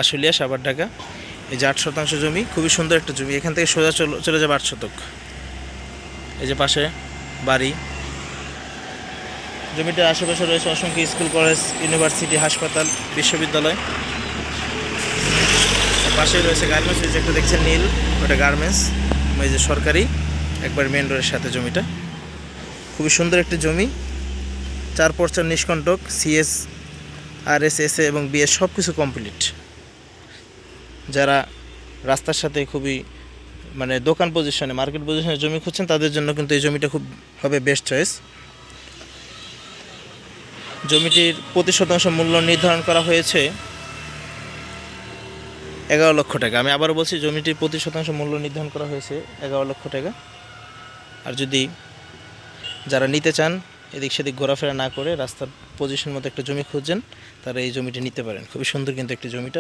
আশুলিয়া সাভার ঢাকা। এই যে 8 শতাংশ জমি, খুবই সুন্দর একটা জমি। এখান থেকে সোজা চলে যাবে 8 শতক। এই যে পাশে বাড়ি। জমিটার আশেপাশে রয়েছে অসংখ্য স্কুল, কলেজ, ইউনিভার্সিটি, হাসপাতাল, বিশ্ববিদ্যালয়। পাশে রয়েছে গার্মেন্টস, এই যে একটা দেখছেন নীল, ওটা গার্মেন্টস। এই যে সরকারি, একবার মেন রোডের সাথে জমিটা। খুবই সুন্দর একটি জমি, 4 নিষ্কণ্টক, সিএস, আরএস, এসএ এবং বিএস সব কিছু কমপ্লিট। যারা রাস্তার সাথে খুবই মানে দোকান পজিশনে, মার্কেট পজিশনে জমি খুঁজছেন, তাদের জন্য কিন্তু এই জমিটা খুব হবে বেস্ট চয়েস। জমিটির প্রতি শতাংশ মূল্য নির্ধারণ করা হয়েছে 11 লক্ষ টাকা। আমি আবার বলছি, জমিটির প্রতি শতাংশ মূল্য নির্ধারণ করা হয়েছে 11 লক্ষ টাকা। আর যদি যারা নিতে চান, এদিক সেদিক ঘোরাফেরা না করে রাস্তার পজিশন মতো একটা জমি খুঁজছেন, তারা এই জমিটি নিতে পারেন। খুবই সুন্দর কিন্তু একটি জমিটা।